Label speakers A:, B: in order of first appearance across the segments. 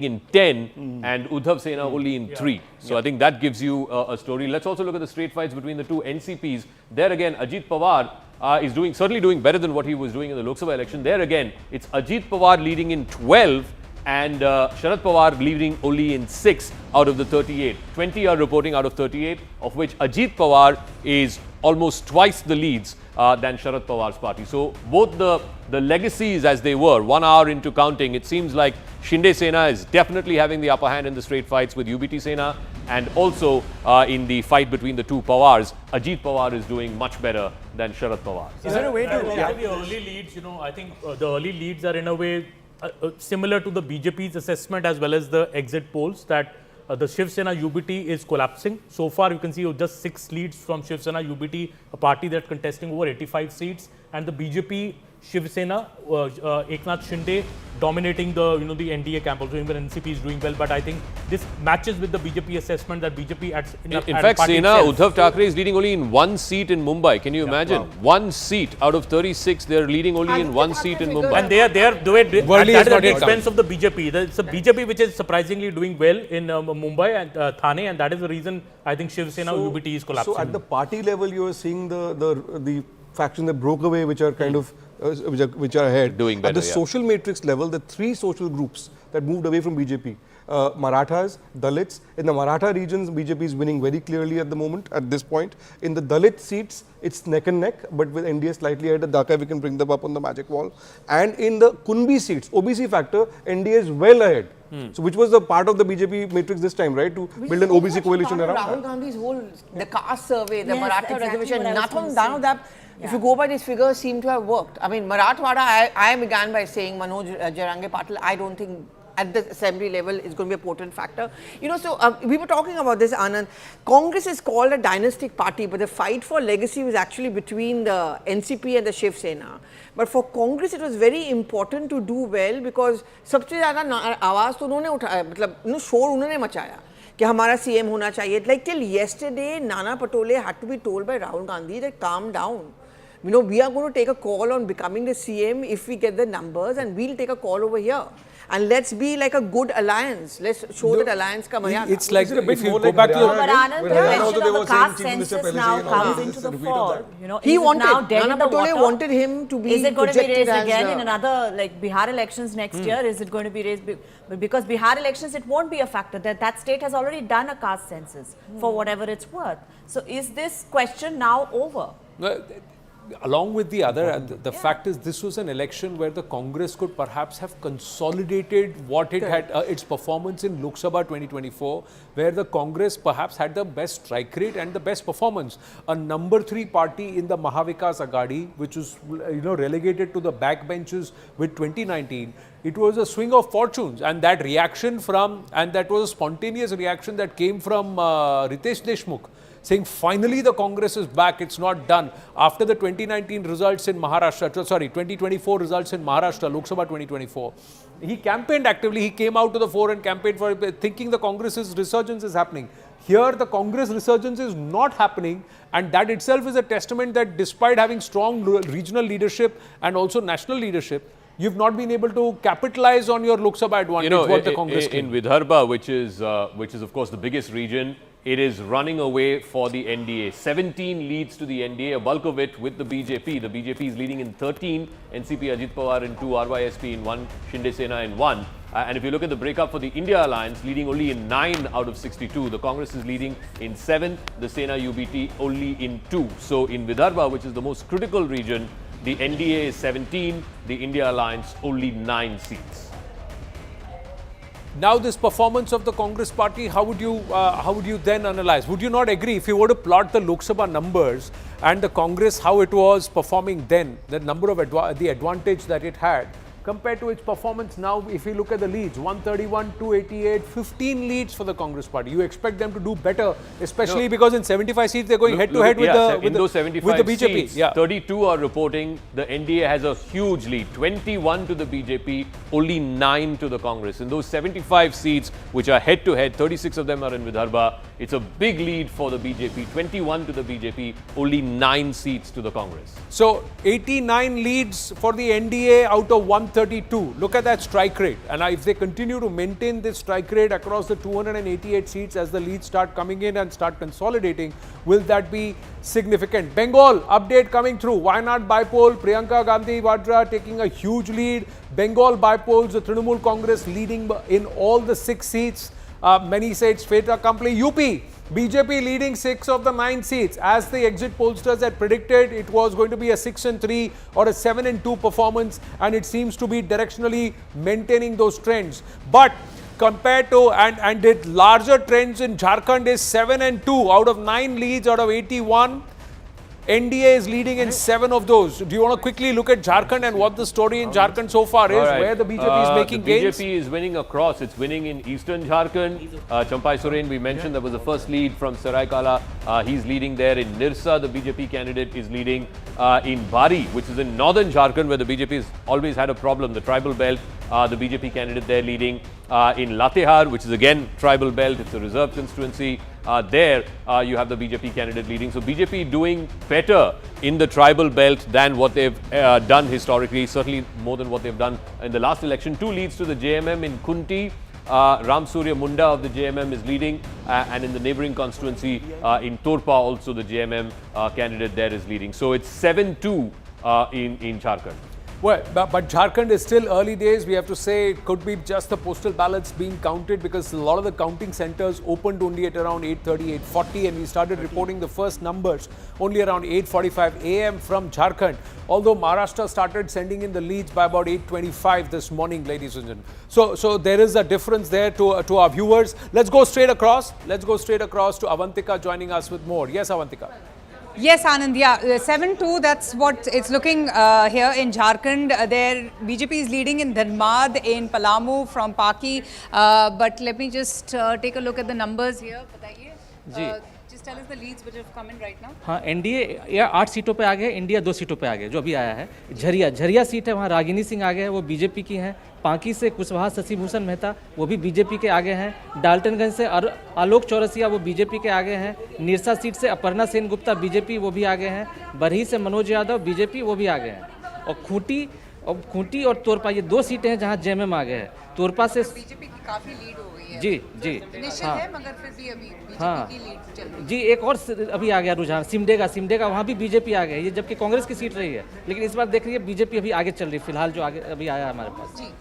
A: in 10 and Uddhav Sena only in 3. So I think that gives you a story. Let's also look at the straight fights between the two NCPs. There again, Ajit Pawar is certainly doing better than what he was doing in the Lok Sabha election. There again, it's Ajit Pawar leading in 12 and Sharad Pawar leading only in 6 out of the 38. 20 are reporting out of 38, of which Ajit Pawar is almost twice the leads than Sharad Pawar's party. So both the legacies as they were, 1 hour into counting, it seems like Shinde-Sena is definitely having the upper hand in the straight fights with UBT Sena, and also in the fight between the two Pawars, Ajit Pawar is doing much better than Sharad Pawar.
B: Is there a way to...
C: The early leads, I think the early leads are in a way similar to the BJP's assessment as well as the exit polls, that the Shiv Sena UBT is collapsing. So far, you can see just 6 leads from Shiv Sena UBT, a party that's contesting over 85 seats, and the BJP Shiv Sena, Eknath Shinde dominating the the NDA camp. Also, even NCP is doing well, but I think this matches with the BJP assessment that BJP
A: in fact, Sena, Uddhav Thackeray is leading only in 1 seat in Mumbai. Can you imagine? Wow. 1 seat out of 36, they are leading only in 1 seat in Mumbai.
C: And they are that is at the expense of the BJP. It's a BJP which is surprisingly doing well in Mumbai and Thane, and that is the reason I think Shiv Sena UBT is collapsing.
B: So at the party level, you are seeing the factions that broke away, which are kind of which are ahead.
A: Doing better,
B: at the social matrix level, the 3 social groups that moved away from BJP, Marathas, Dalits. In the Maratha regions, BJP is winning very clearly at the moment, at this point. In the Dalit seats, it's neck and neck, but with NDA slightly ahead of Dhaka, we can bring them up on the magic wall. And in the Kunbi seats, OBC factor, NDA is well ahead. So which was the part of the BJP matrix this time, right? To build an OBC coalition around
D: Rahul Gandhi's whole, the caste survey, the Maratha reservation, none of that. If you go by these figures, seem to have worked. I mean, Marathwada, I began by saying Manoj Jarange Patil, I don't think at the assembly level is going to be a potent factor. So we were talking about this, Anand. Congress is called a dynastic party, but the fight for legacy was actually between the NCP and the Shiv Sena. But for Congress, it was very important to do well because सबसे ज़्यादा आवाज़ तो उन्होंने उठाया, मतलब शोर उन्होंने मचाया कि हमारा CM होना चाहिए. Like till yesterday, Nana Patole had to be told by Rahul Gandhi that calm down. We are going to take a call on becoming the CM if we get the numbers, and we'll take a call over here. And let's be like a good alliance. Let's show that alliance ka maryada.
E: It's like if you go back to your...
F: But Anand, the question of the caste census now comes into the fore.
D: He wanted, Nana Patole wanted him to be.
F: Is it going to be raised again in another, like Bihar elections next year? Is it going to be raised? Because Bihar elections, it won't be a factor. That state has already done a caste census for whatever it's worth. So is this question now over?
E: Along with the other, the fact is this was an election where the Congress could perhaps have consolidated what it had, its performance in Lok Sabha 2024, where the Congress perhaps had the best strike rate and the best performance. A number 3 party in the Maha Vikas Aghadi, which was relegated to the backbenches with 2019, it was a swing of fortunes, and that reaction that was a spontaneous reaction that came from Ritesh Deshmukh, saying finally the Congress is back, it's not done. After the 2019 results in Maharashtra, 2024 results in Maharashtra, Lok Sabha 2024, he campaigned actively, he came out to the fore and campaigned for it, thinking the Congress's resurgence is happening. Here the Congress resurgence is not happening, and that itself is a testament that despite having strong regional leadership and also national leadership, you've not been able to capitalize on your Lok Sabha advantage, what the Congress
A: in Vidarbha, which is of course the biggest region, it is running away for the NDA. 17 leads to the NDA, a bulk of it with the BJP. The BJP is leading in 13, NCP Ajit Pawar in 2, RYSP in 1, Shinde-Sena in 1. And if you look at the breakup for the India Alliance, leading only in 9 out of 62. The Congress is leading in 7, the Sena UBT only in 2. So in Vidarbha, which is the most critical region, the NDA is 17, the India Alliance only 9 seats.
E: Now this performance of the Congress party, how would you then analyze? Would you not agree if you were to plot the Lok Sabha numbers and the Congress, how it was performing then, the number of the advantage that it had, compared to its performance now, if you look at the leads, 131, 288, 15 leads for the Congress party. You expect them to do better, especially because in 75 seats they're going head-to-head with the BJP.
A: Seats, 32 are reporting the NDA has a huge lead, 21 to the BJP, only 9 to the Congress. In those 75 seats, which are head-to-head, 36 of them are in Vidarbha, It's a big lead for the BJP, 21 to the BJP, only 9 seats to the Congress.
E: So 89 leads for the NDA out of 132. Look at that strike rate. And if they continue to maintain this strike rate across the 288 seats as the leads start coming in and start consolidating, will that be significant? Bengal, update coming through. Wayanad bypoll, Priyanka Gandhi Vadra taking a huge lead. Bengal bypolls, the Trinamool Congress leading in all the 6 seats. Many say it's fait accompli. UP, BJP leading 6 of the 9 seats. As the exit pollsters had predicted, it was going to be a 6-3 or a 7-2 performance, and it seems to be directionally maintaining those trends. But compared to, and the larger trends in Jharkhand is 7-2 out of 9 leads out of 81. NDA is leading in 7 of those. Do you want to quickly look at Jharkhand and what the story in Jharkhand so far is, where the BJP is making gains?
A: The BJP is winning across. It's winning in eastern Jharkhand. Champai Soren, we mentioned, that was the first lead from Saraikala. He's leading there. In Nirsa, the BJP candidate is leading. In Bari, which is in northern Jharkhand, where the BJP has always had a problem, the tribal belt, the BJP candidate there leading. In Latehar, which is again tribal belt, it's a reserved constituency. There you have the BJP candidate leading. So BJP doing better in the tribal belt than what they've done historically, certainly more than what they've done in the last election. 2 leads to the JMM in Kunti. Ram Surya Munda of the JMM is leading, and in the neighbouring constituency in Torpa also the JMM candidate there is leading. So it's 7-2 in Jharkhand.
E: Well, but Jharkhand is still early days. We have to say it could be just the postal ballots being counted, because a lot of the counting centers opened only at around 8:30, 8:40, and we started reporting the first numbers only around 8:45 a.m. from Jharkhand. Although Maharashtra started sending in the leads by about 8:25 this morning, ladies and gentlemen. So there is a difference there to our viewers. Let's go straight across. Let's go straight across to Avantika joining us with more. Yes, Avantika.
G: Yes, Anand, yeah, 7-2, that's what it's looking here in Jharkhand. There, BJP is leading in Dharmad, in Palamu, from Paki. But let me just take a look at the numbers here. Just tell us the leads which have come in right now.
H: हाँ, NDA या 8 सीटों पे आ गए, India 2 सीटों पे आ गए, जो अभी आया है। झरिया सीट है, वहाँ रागिनी सिंह आ गए हैं, वो बीजेपी की हैं। पांकी से कुशवाहा शशिभूषण मेहता, वो भी बीजेपी के आगे हैं। डाल्टनगंज से आलोक चौरसिया, वो बीजेपी के आगे हैं। निरसा सीट से अपर्णा सेन गुप्ता, बीजेपी, वो भी आगे हैं। बरही से मनोज यादव, बीजेपी, वो भी आगे हैं। और खूंटी और तोरपा, ये 2 सीटें हैं जहाँ जेएमएम आ गए हैं। तोरपा से
G: बीजेपी की काफी लीड हो गई है।
H: जी
G: निश्चित है, मगर फिर भी अभी बीजेपी की लीड चल रही है।
H: जी, एक और अभी आ गया रुझान, सिमडेगा, वहाँ भी बीजेपी आ गई है, जबकि कांग्रेस की सीट रही है, लेकिन इस बार देख रही है बीजेपी अभी आगे चल रही है, फिलहाल जो आगे अभी आया है हमारे पास।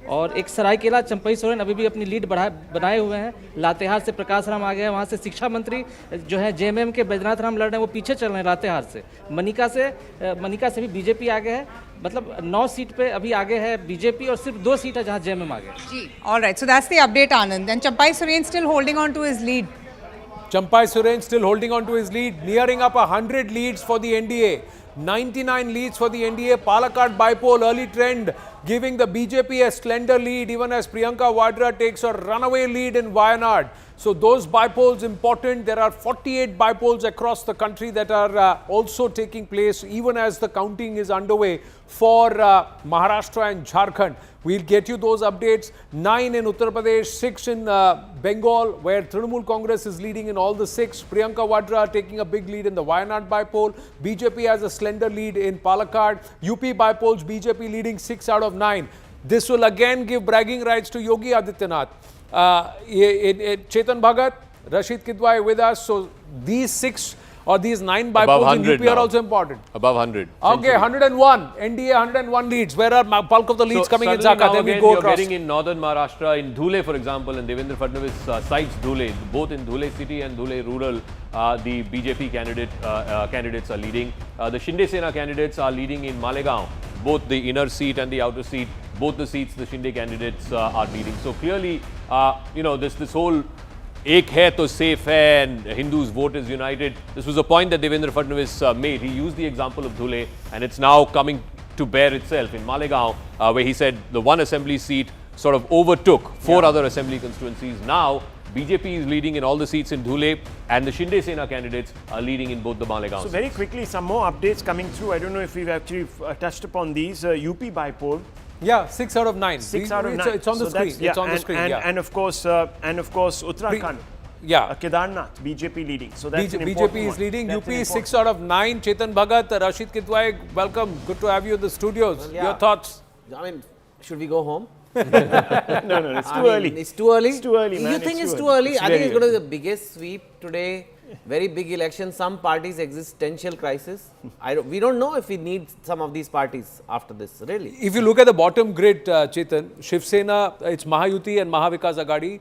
H: और एक सरायकेला चंपई सोरेन अभी भी अपनी लीड बनाए हुए हैं। लातेहार से प्रकाश राम आ गए हैं, वहाँ से शिक्षा मंत्री जो है जेएमएम के बैजनाथ राम लड़ रहे हैं, वो पीछे चल रहे हैं लातेहार से। मनिका से भी बीजेपी आगे है, मतलब 9 सीट पे अभी आगे है बीजेपी, और सिर्फ 2 सीट है जहाँ जेएमएम आगे।
G: जी, all right, so that's the update Anand. And Champai Soren still holding on to his lead.
E: Champai Soren still holding on to his lead, nearing up 100 leads for the NDA. 99 leads for the NDA. Palakkad bypoll early trend giving the BJP a slender lead, even as Priyanka Vadra takes a runaway lead in Wayanad. So those bypolls important. There are 48 bypolls across the country that are also taking place, even as the counting is underway for Maharashtra and Jharkhand. We'll get you those updates. 9 in Uttar Pradesh, 6 in Bengal, where Trinamool Congress is leading in all the 6. Priyanka Vadra taking a big lead in the Wayanad bypoll. BJP has a slender lead in Palakkad. UP bypolls, BJP leading 6 out of 9. This will again give bragging rights to Yogi Adityanath. Chetan Bhagat, Rashid Kidwai with us. So these 6 or these 9 bypolls in UP are also important.
A: Above 100.
E: Okay, 101. NDA 101 leads. Where are bulk of the leads coming in Jharkhand?
A: Then we go across. Getting in northern Maharashtra, in Dhule, for example, and Devendra Fadnavis cites Dhule. Both in Dhule city and Dhule rural, the BJP candidates are leading. The Shinde-Sena candidates are leading in Malegaon. Both the inner seat and the outer seat, both the seats, the Shinde candidates are leading. So clearly, this whole Ek hai to safe hai and Hindus vote is united. This was a point that Devendra Fadnavis made. He used the example of Dhule, and it's now coming to bear itself in Malegaon, where he said the one assembly seat sort of overtook 4 other assembly constituencies. Now, BJP is leading in all the seats in Dhule, and the Shinde-Sena candidates are leading in both the Malegaon
I: seats. So very quickly, some more updates coming through. I don't know if we've actually touched upon these. UP bypoll.
E: Yeah, 6 out of 9.
I: 6 out of 9.
E: It's on the screen.
I: Yeah,
E: it's on the screen.
I: And of course, Uttarakhand.
E: Yeah.
I: Kedarnath, BJP leading. So that's an
E: BJP
I: important
E: is
I: one.
E: leading.
I: That's
E: UP
I: an
E: is 6
I: important
E: out of 9. Chetan Bhagat, Rashid Kitwai, welcome. Good to have you in the studios.
J: Well, yeah.
E: Your thoughts?
J: I mean, should we go home?
I: No, it's too early.
J: It's too early?
I: It's too early, man.
J: You think it's too
I: early?
J: early? I think
I: very
J: it's going to be the biggest sweep today. Very big election. Some parties' existential crisis. We don't know if we need some of these parties after this, really.
E: If you look at the bottom grid, Chetan, Shiv Sena, it's Mahayuti and Maha Vikas Aghadi.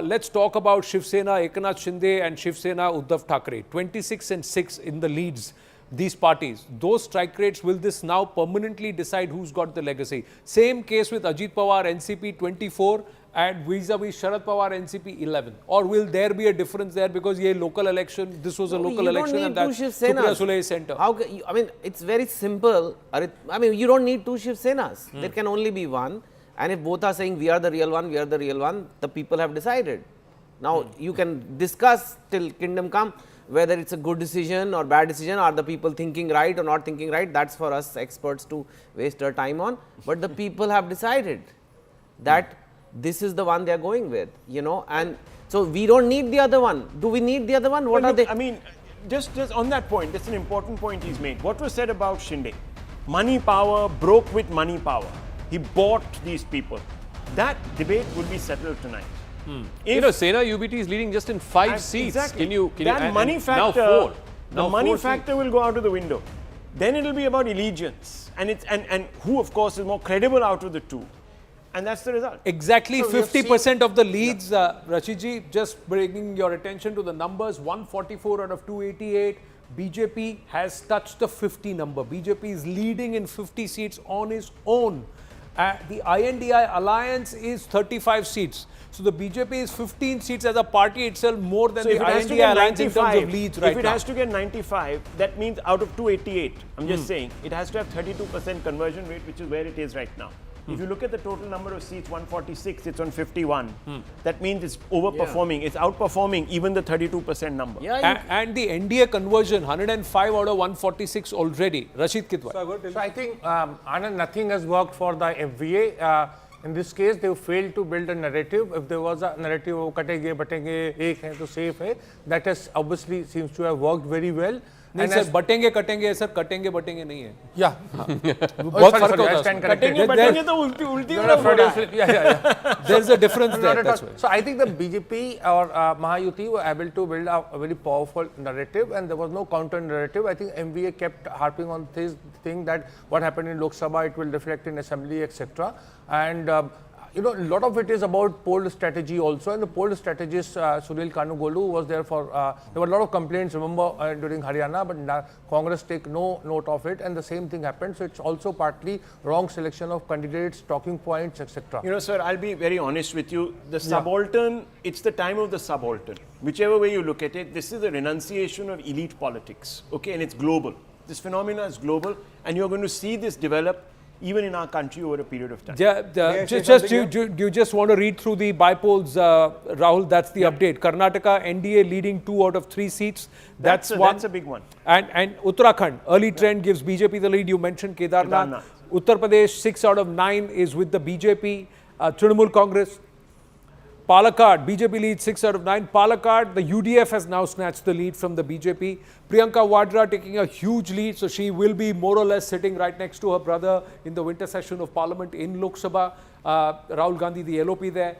E: Let's talk about Shiv Sena, Eknath Shinde and Shiv Sena, Uddhav Thackeray. 26 and 6 in the leads. These parties, those strike rates, will this now permanently decide who's got the legacy? Same case with Ajit Pawar, NCP 24 and vis-a-vis Sharad Pawar, NCP 11. Or will there be a difference there because ye local election, this was a local election and that Supriya Sule is center?
J: I mean, it's very simple. I mean, you don't need two Shiv Senas. There can only be one. And if both are saying we are the real one, we are the real one, the people have decided. Now, you can discuss till kingdom come whether it's a good decision or bad decision, are the people thinking right or not thinking right, that's for us experts to waste our time on. But the people have decided that this is the one they are going with, you know, and so we don't need the other one. Do we need the other one? What are they?
I: I mean, just on that point, that's an important point he's made. What was said about Shinde? Money power broke with money power. He bought these people. That debate will be settled tonight.
A: You know, Sena UBT is leading just in 5 seats.
I: Exactly.
A: Can you
I: that money
A: and
I: factor,
A: now 4.
I: the money factor will go out of the window. Then it will be about allegiance and who of course is more credible out of the two. And that's the result.
E: Exactly 50% of the leads, Rashidji, just bringing your attention to the numbers, 144 out of 288. BJP has touched the 50 number. BJP is leading in 50 seats on its own. The INDI alliance is 35 seats. So the BJP is 15 seats as a party itself more than the INDI alliance in terms of leads right now.
I: If it has to get 95, that means out of 288, I'm just saying, it has to have 32% conversion rate, which is where it is right now. If you look at the total number of seats, 146, it's on 51. That means it's overperforming. It's outperforming even the 32% number.
E: And the NDA conversion, 105 out of 146 already. Rashid Kitwai.
K: So I think Anand, nothing has worked for the MVA. In this case, they failed to build a narrative. If there was a narrative of katenge, batenge, ek hai to safe hai, that has obviously seems to have worked very well.
E: नहीं sir बटेंगे कटेंगे sir कटेंगे बटेंगे नहीं है
K: या
E: बहुत फर्क होता है
I: कटेंगे बटेंगे तो उल्टी
E: there is a difference there. That's why.
K: So I think the BJP or Mahayuti were able to build a very powerful narrative and there was no counter narrative. I think MVA kept harping on this thing that what happened in Lok Sabha, it will reflect in Assembly, etc. And you know, a lot of it is about poll strategy also, and the poll strategist Sunil Kanugolu was there for, there were a lot of complaints, remember, during Haryana, but Congress take no note of it, and the same thing happened. So it's also partly wrong selection of candidates, talking points, etc.
I: You know, sir, I'll be very honest with you. The subaltern, it's the time of the subaltern. Whichever way you look at it, this is a renunciation of elite politics, okay, and it's global. This phenomena is global, and you're going to see this develop even in our country over a period of time.
E: Yeah, you just want to read through the bypolls, Rahul, that's the update. Karnataka, NDA leading 2 out of 3 seats. That's
I: a big one.
E: And Uttarakhand, early trend gives BJP the lead. You mentioned Kedarnath. Uttar Pradesh, 6 out of 9 is with the BJP. Trinamool Congress. Palakkad, BJP leads 6 out of 9. Palakkad, the UDF has now snatched the lead from the BJP. Priyanka Vadra taking a huge lead, so she will be more or less sitting right next to her brother in the winter session of Parliament in Lok Sabha. Rahul Gandhi, the LOP there.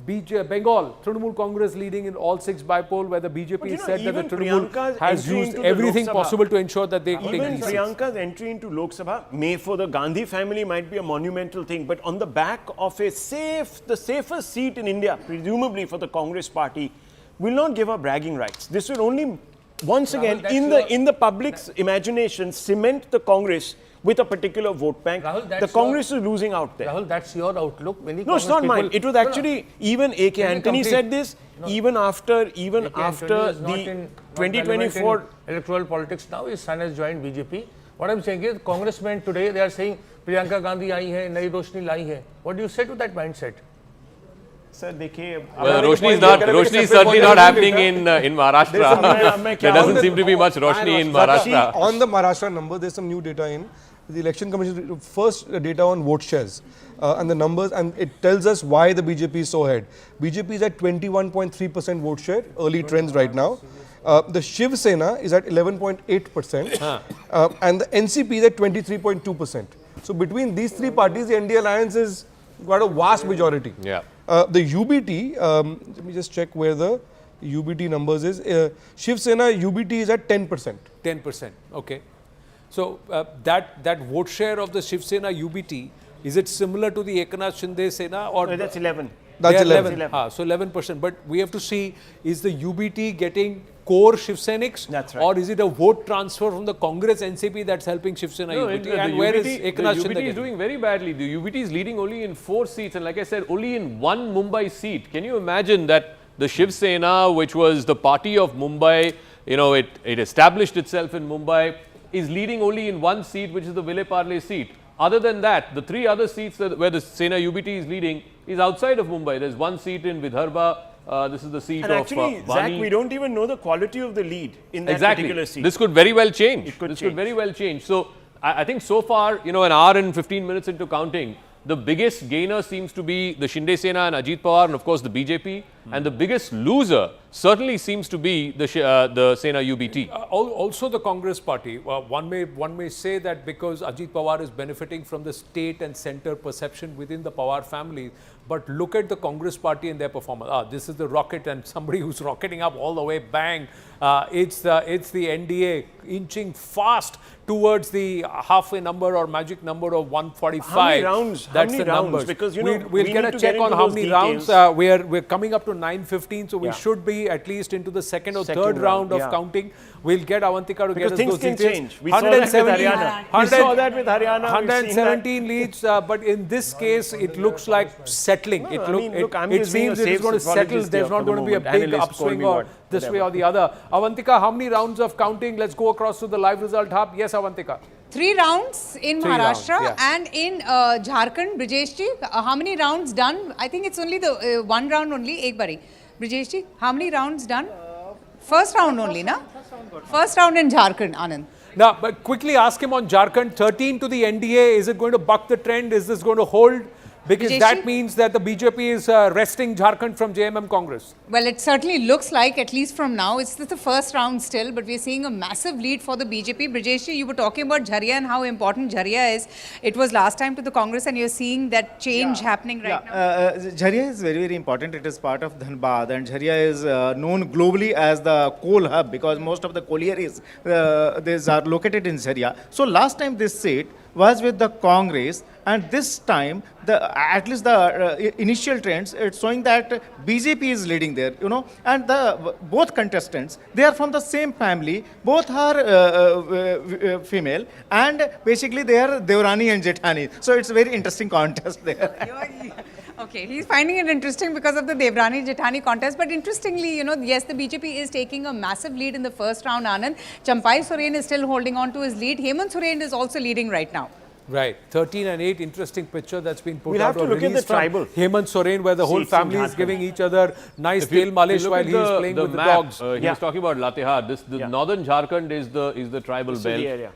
E: Bengal, Trinamool Congress leading in all 6 bypoll, where the BJP said that the Trinamool has used everything possible to ensure that they take these seats.
I: Priyanka's entry into Lok Sabha may for the Gandhi family might be a monumental thing, but on the back of the safest seat in India, presumably for the Congress party, will not give her bragging rights. This will only, once again, in the public's imagination, cement the Congress with a particular vote bank. Rahul, the Congress is losing out there.
K: Rahul, that's your outlook. Many
I: no, it's not mine. It was actually, even A.K. Antony said this, even after the 2024
K: electoral politics now, his son has joined BJP. What I'm saying is, congressmen today, they are saying, Priyanka Gandhi aayi hai, nayi roshni lai hai. What do you say to that mindset?
I: Sir,
A: well, Roshni is certainly not happening in Maharashtra. There doesn't seem to be much Roshni in Maharashtra.
B: On the Maharashtra number, there's some new data in. the Election Commission first data on vote shares and the numbers, and it tells us why the BJP is so ahead. BJP is at 21.3% vote share, early trends right now. The Shiv Sena is at 11.8% and the NCP is at 23.2%. So between these three parties, the NDA alliance has got a vast majority.
A: Yeah.
B: The UBT, let me just check where the UBT numbers is. Shiv Sena UBT is at 10%.
E: 10%. Okay. So that vote share of the Shiv Sena UBT, is it similar to the Eknath Shinde Sena or?
I: No, that's 11.
B: That's
E: They are
B: 11.
E: So 11%. But we have to see, is the UBT getting core Shiv Senics?
I: That's right.
E: Or is it a vote transfer from the Congress NCP that's helping Shiv Sena UBT? And where is Eknath
A: the
E: Shinde
A: UBT is
E: getting?
A: doing very badly. The UBT is leading only in 4 seats, and like I said, only in 1 Mumbai seat. Can you imagine that the Shiv Sena, which was the party of Mumbai, you know, it established itself in Mumbai, is leading only in 1 seat, which is the Vile Parle seat. Other than that, the 3 other seats where the Sena UBT is leading is outside of Mumbai. There's 1 seat in Vidarbha. This is the seat
I: And
A: of
I: actually,
A: Vani.
I: Zach, we don't even know the quality of the lead in that
A: Exactly.
I: particular seat.
A: This could very well change.
I: It could
A: This
I: change.
A: could very well change. So I think so far, you know, an hour and 15 minutes into counting, the biggest gainer seems to be the Shinde Sena and Ajit Pawar, and of course the BJP. And the biggest loser certainly seems to be the Sena UBT.
E: Also the Congress Party. One may say that because Ajit Pawar is benefiting from the state and centre perception within the Pawar family, but look at the Congress Party and their performance. This is the rocket, and somebody who's rocketing up all the way, bang. It's the NDA inching fast towards the halfway number or magic number of 145.
I: How many rounds?
E: That's
I: how many
E: the
I: rounds?
E: numbers.
I: Because, you know,
E: we'll
I: we
E: get
I: need
E: a
I: to
E: check
I: get
E: on
I: into
E: how
I: those
E: many
I: details.
E: rounds. We're coming up to 9:15, so we
I: Yeah.
E: should be at least into the second or
I: Second
E: third round of
I: yeah.
E: counting. We'll get Avantika to
I: Because
E: get us
I: things
E: those
I: can
E: details.
I: change. We saw that with Haryana. We saw that with Haryana. We've seen that.
E: 117 leads, but in this case, it looks like settling.
I: No,
E: it
I: I mean, look, I'm
E: it
I: just being
E: seems
I: a
E: it is
I: safe
E: going to settle.
I: psychologist
E: There's
I: here
E: not
I: for the
E: going to be a
I: moment.
E: big
I: Analyst, call
E: upswing
I: me
E: or
I: what,
E: this way
I: whatever.
E: or the other. Avantika, how many rounds of counting? Let's go across to the live result hub. Yes, Avantika.
G: 3 rounds in
E: 3
G: Maharashtra
E: rounds, yeah.
G: and in Jharkhand. Brijesh ji, how many rounds done? I think it's only the 1 round only. Ek bari. Brijesh ji, how many rounds done? First round only, na? First round in Jharkhand, Anand.
E: Now, but quickly ask him on Jharkhand, 13 to the NDA. Is it going to buck the trend? Is this going to hold? Because
G: Vijesh
E: that
G: ji?
E: means that the BJP is wresting Jharkhand from JMM Congress.
G: Well, it certainly looks like, at least from now, it's the first round still, but we're seeing a massive lead for the BJP. Brijesh ji, you were talking about Jharia and how important Jharia is. It was last time to the Congress, and you're seeing that change happening right now.
L: Jharia is very, very important. It is part of Dhanbad, and Jharia is known globally as the coal hub because most of the collieries these are located in Jharia. So last time this seat was with the Congress, and this time at least the initial trends, it's showing that BJP is leading there, you know, and both contestants, they are from the same family, both are female, and basically they are Devrani and Jethani. So it's a very interesting contest there.
G: Okay, he's finding it interesting because of the Devrani Jethani contest. But interestingly, you know, yes, the BJP is taking a massive lead in the first round, Anand. Champai Soren is still holding on to his lead. Hemant Soren is also leading right now.
E: Right, 13 and 8, interesting picture that's been put
I: We'll
E: out.
I: have to look at the tribal.
E: Hemant Soren, where the whole
I: Seats in
E: family is
I: Jharkhand.
E: giving each other nice tail malish while he's playing with the
A: map,
E: dogs.
A: He was talking about Latehar. The northern Jharkhand is the tribal belt.
I: the area.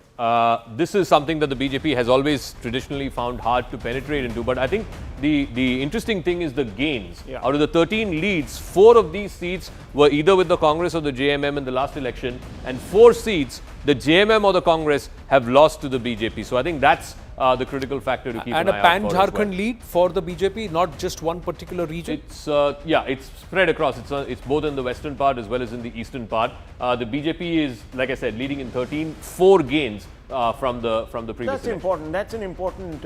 A: This is something that the BJP has always traditionally found hard to penetrate into. But I think the interesting thing is the gains.
I: Yeah.
A: Out of the 13 leads, 4 of these seats were either with the Congress or the JMM in the last election, and 4 seats the JMM or the Congress have lost to the BJP. So I think that's the critical factor to keep
E: And
A: an
E: a
A: eye out
E: pan
A: for as
E: Jharkhand
A: well.
E: lead for the BJP, not just one particular region.
A: It's it's spread across. It's both in the western part as well as in the eastern part. The BJP is, like I said, leading in 13, 4 gains from the previous
I: That's
A: election.
I: important. That's an important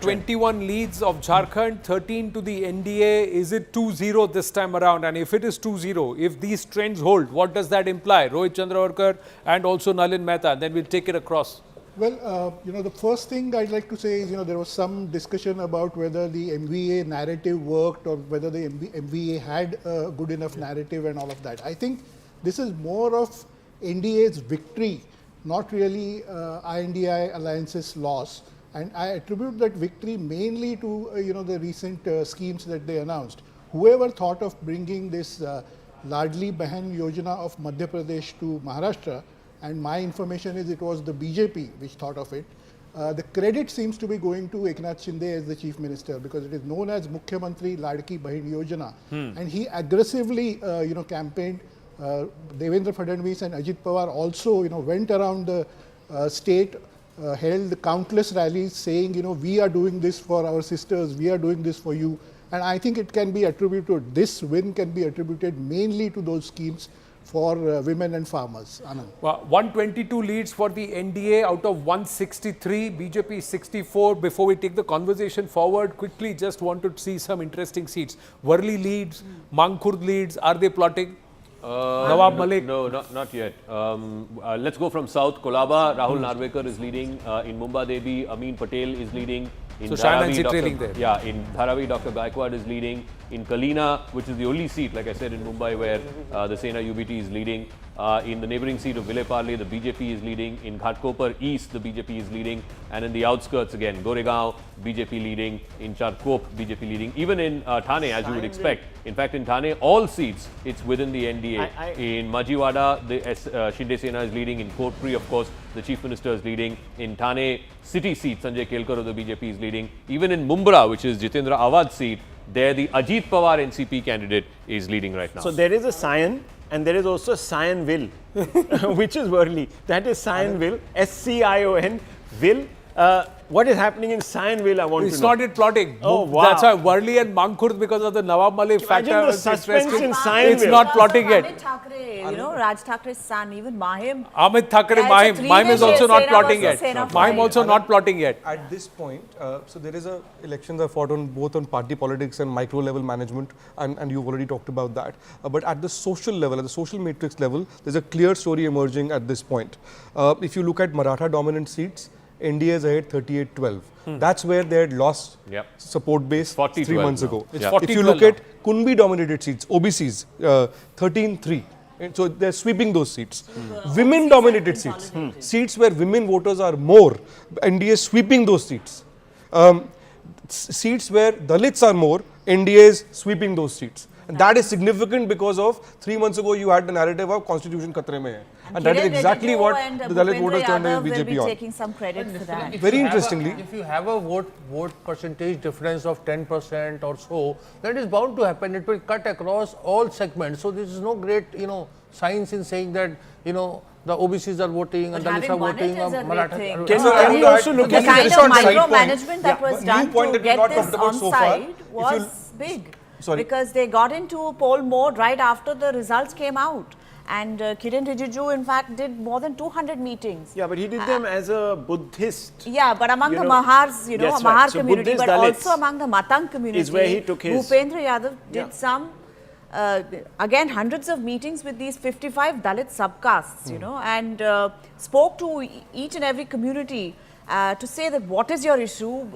E: 21 leads of Jharkhand, 13 to the NDA. Is it 2-0 this time around? And if it is 2-0, if these trends hold, what does that imply? Rohit Chandravarkar and also Nalin Mehta. Then we'll take it across.
M: Well, you know, the first thing I'd like to say is, you know, there was some discussion about whether the MVA narrative worked or whether the MVA had a good enough narrative and all of that. I think this is more of NDA's victory, not really INDI alliance's loss. And I attribute that victory mainly to, you know, the recent schemes that they announced. Whoever thought of bringing this Ladli Bahan Yojana of Madhya Pradesh to Maharashtra, and my information is it was the BJP which thought of it, the credit seems to be going to Eknath Shinde as the chief minister, because it is known as Mukhyamantri Ladki Bahin Yojana, and he aggressively campaigned. Devendra Fadnavis and Ajit Pawar also went around the state, held countless rallies saying we are doing this for our sisters, we are doing this for you, and I think it can be attributed, this win can be attributed mainly to those schemes for women and farmers. Anand.
E: Well, 122 leads for the NDA out of 163, BJP 64. Before we take the conversation forward, quickly just want to see some interesting seats. Worli leads, Mankhurd leads, are they plotting? Nawab Malik?
A: No, not yet. Let's go from south. Kolaba, Rahul Narvekar is leading. In Mumbai Devi, Amin Patel is leading. In
E: So Shine is trailing there.
A: Yeah, in Dharavi, Dr. Gaikwad is leading. In Kalina, which is the only seat, like I said, in Mumbai, where the Sena UBT is leading. In the neighbouring seat of Vile Parle, the BJP is leading. In Ghatkopar East, the BJP is leading. And in the outskirts, again, Goregaon, BJP leading. In Charkop, BJP leading. Even in Thane, as you would expect. In fact, in Thane, all seats, it's within the NDA. In Majiwada, the Shinde Sena is leading. In Kotpuri, of course, the Chief Minister is leading. In Thane city seat, Sanjay Kelkar of the BJP is leading. Even in Mumbra, which is Jitendra Awad's seat, there the Ajit Pawar NCP candidate is leading right now.
I: So there is a Sion and there is also Sionville, which is Worli. That is Sionville, S-C-I-O-N, Will. What is happening in Sionville, I want to know.
E: It's not yet plotting.
I: Oh, wow.
E: That's why Worli and Mankhurd, because of the Nawab Malik factor,
I: the suspense in Sionville.
E: it's not plotting yet.
F: Amit Thackeray, Raj Thackre's son, even Mahim.
E: Amit Thackeray,
F: Yeah, it's a
E: Mahim is
F: three-way
E: also not
F: Sena
E: plotting
F: versus
E: yet.
F: Sena
E: Mahim
F: fight.
E: also not plotting yet.
B: At this point, so there is a elections are fought on both on party politics and micro level management, and you've already talked about that. But at the social level, at the social matrix level, there's a clear story emerging at this point. If you look at Maratha dominant seats, NDA is ahead 38-12. That's where they had lost support base 3 months ago. If you look at Kunbi dominated seats, OBCs, 13-3. So they're sweeping those seats. Women dominated seats, seats where women voters are more, NDA is sweeping those seats. Seats where Dalits are more, NDA is sweeping those seats. And that is significant because of 3 months ago you had the narrative of Constitution Khatre mein hai. And that is exactly what the Dalit voters turned BJP on.
F: Taking some credit for that.
B: Very interestingly,
K: if you have a vote percentage difference of 10% or so, that is bound to happen. It will cut across all segments. So there is no great, science in saying that, the OBCs are voting and Dalits are voting.
F: Can we also look at the kind of micromanagement that was done to get this on side was big. Because they got into poll mode right after the results came out. And Kiren Rijiju, in fact, did more than 200 meetings.
I: Yeah, but he did them as a Buddhist.
F: Yeah, but among the Mahars, Mahar
I: right. So
F: community,
I: Buddhist
F: but
I: Dalits
F: also among the Matang community.
I: Is where he took his.
F: Bhupendra Yadav did some, again, hundreds of meetings with these 55 Dalit subcastes, and spoke to each and every community to say that what is your issue.